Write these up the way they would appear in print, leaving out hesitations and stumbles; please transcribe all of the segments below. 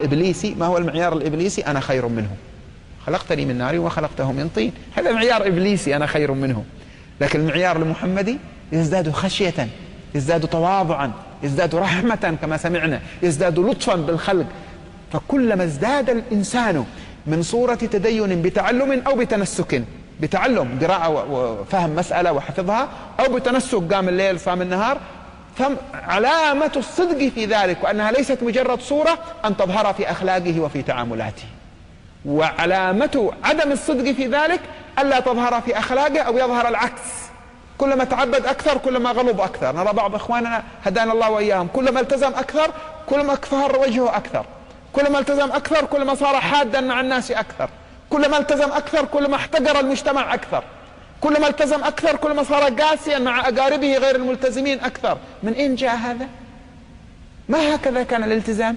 إبليسي، ما هو المعيار الإبليسي؟ أنا خير منه، خلقتني من نار وخلقته من طين. هذا معيار إبليسي، أنا خير منه. لكن المعيار المحمدي يزداد خشية، يزداد تواضعا، يزداد رحمة كما سمعنا، يزداد لطفا بالخلق. فكلما ازداد الإنسان من صورة تدين بتعلم أو بتنسك، بتعلم قراءة وفهم مسألة وحفظها، أو بتنسك قام الليل صام النهار، فعلامة الصدق في ذلك وأنها ليست مجرد صورة أن تظهر في أخلاقه وفي تعاملاته. وعلامة عدم الصدق في ذلك ألا تظهر في أخلاقه أو يظهر العكس. كلما تعبد أكثر كلما غلظ أكثر. نرى بعض إخواننا هدانا الله وإياهم كلما التزم أكثر كلما اكفهر وجهه أكثر، كلما التزم أكثر كلما صار حادا مع الناس أكثر، كلما التزم أكثر كلما احتقر المجتمع أكثر، كلما التزم أكثر كلما صار قاسيا مع أقاربه غير الملتزمين أكثر. من أين جاء هذا؟ ما هكذا كان الالتزام؟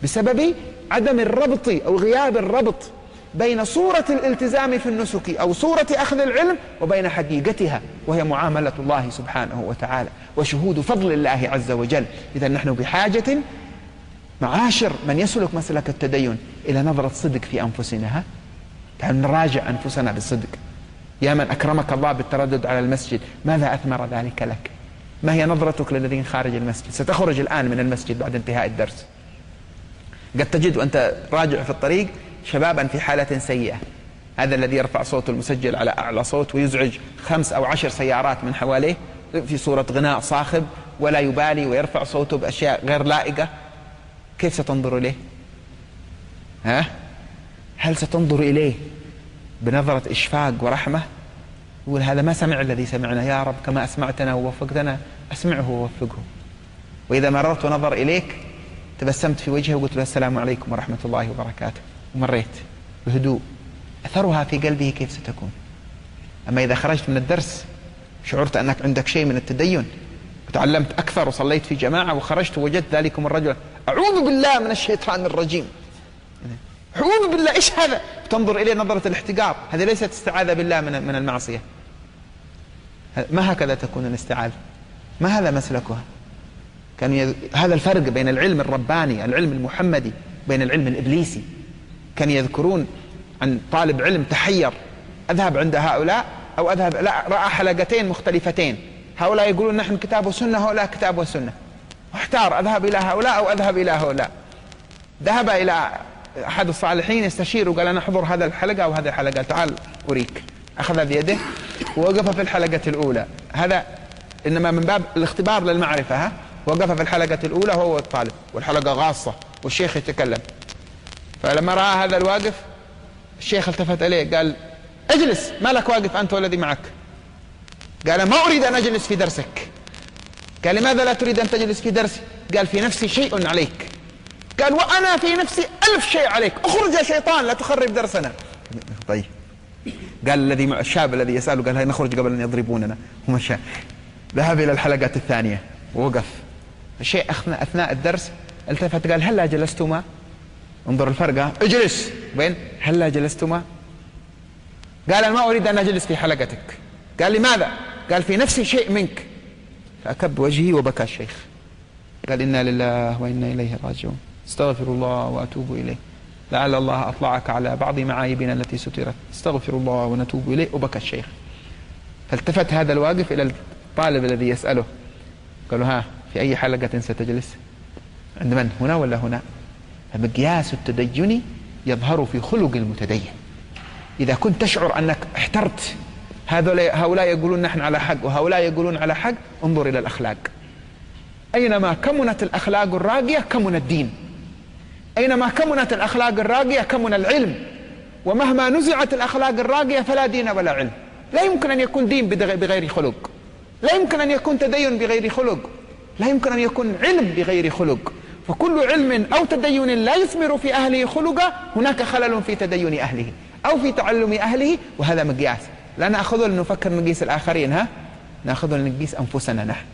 بسبب عدم الربط أو غياب الربط بين صورة الالتزام في النسك أو صورة أخذ العلم وبين حقيقتها، وهي معاملة الله سبحانه وتعالى وشهود فضل الله عز وجل. إذا نحن بحاجة معاشر من يسلك مسلك التدين إلى نظرة صدق في أنفسنا. تعالوا نراجع أنفسنا بالصدق. يا من أكرمك الله بالتردد على المسجد، ماذا أثمر ذلك لك؟ ما هي نظرتك للذين خارج المسجد؟ ستخرج الآن من المسجد بعد انتهاء الدرس، قد تجد وأنت راجع في الطريق شبابا في حالة سيئة. هذا الذي يرفع صوت المسجل على أعلى صوت ويزعج 5 أو 10 سيارات من حواليه في صورة غناء صاخب ولا يبالي ويرفع صوته بأشياء غير لائقة. كيف ستنظر إليه؟ هل ستنظر إليه بنظرة إشفاق ورحمة؟ يقول هذا ما سمع الذي سمعنا، يا رب كما أسمعتنا ووفقتنا أسمعه ووفقه. وإذا مررت ونظر إليك تبسمت في وجهه وقلت له السلام عليكم ورحمة الله وبركاته ومريت بهدوء، أثرها في قلبه كيف ستكون؟ أما إذا خرجت من الدرس شعرت أنك عندك شيء من التدين وتعلمت أكثر وصليت في جماعة وخرجت ووجدت ذلكم الرجل، أعوذ بالله من الشيطان الرجيم، أعوذ بالله، إيش هذا؟ تنظر إليه نظرة الاحتقار. هذه ليست استعاذة بالله من المعصية. ما هكذا تكون الاستعاذة، ما هذا مسلكها. هذا الفرق بين العلم الرباني العلم المحمدي بين العلم الإبليسي. كان يذكرون عن طالب علم تحير، أذهب عند هؤلاء أو أذهب، لا، رأى حلقتين مختلفتين، هؤلاء يقولون نحن كتاب وسنة، هؤلاء كتاب وسنة، واحتار أذهب إلى هؤلاء أو أذهب إلى هؤلاء. ذهب إلى أحد الصالحين يستشير وقال أنا أحضر هذا الحلقة أو هذه الحلقة، تعال أريك. أخذ بيده ووقف في الحلقة الأولى، هذا إنما من باب الاختبار للمعرفة. وقف في الحلقة الأولى هو الطالب والحلقة غاصة والشيخ يتكلم. فلما رأى هذا الواقف الشيخ التفت إليه قال اجلس، ما لك واقف أنت والذي معك؟ قال ما أريد أن أجلس في درسك. قال لماذا لا تريد أن تجلس في درسي؟ قال في نفسي شيء عليك. قال وأنا في نفسي 1000 شيء عليك، اخرج يا شيطان لا تخرب درسنا. طيب، قال الشاب الذي يسأله قال هاي نخرج قبل أن يضربوننا. هم ذهب إلى الحلقة الثانية ووقف. الشيخ أثناء الدرس التفت قال هلا جلستما؟ انظر الفرق، اجلس بين هلا جلستما. قال أنا ما أريد أن أجلس في حلقتك. قال لماذا؟ قال في نفسي شيء منك. فأكب وجهي وبكى الشيخ، قال إنا لله وإنا إليه راجعون، استغفر الله وأتوب إليه، لعل الله أطلعك على بعض معايبنا التي سترت، استغفر الله ونتوب إليه. وبكى الشيخ. فالتفت هذا الواقف إلى الطالب الذي يسأله قالوا ها في أي حلقة ستجلس؟ عند من؟ هنا ولا هنا؟ فمقياس التدين يظهر في خلق المتدين. إذا كنت تشعر أنك احترت، هؤلاء يقولون نحن على حق وهؤلاء يقولون على حق، انظر إلى الأخلاق. أينما كمنت الأخلاق الراقية كمن الدين، أينما كمنت الأخلاق الراقية كمن العلم. ومهما نزعت الأخلاق الراقية فلا دين ولا علم. لا يمكن أن يكون دين بغير خلق، لا يمكن أن يكون تدين بغير خلق، لا يمكن أن يكون علم بغير خلق. فكل علم أو تدين لا يثمر في أهله خلقا هناك خلل في تدين أهله أو في تعلم أهله. وهذا مقياس لا نأخذه لنفكر نقيس الآخرين، نأخذه لنقيس أنفسنا نحن.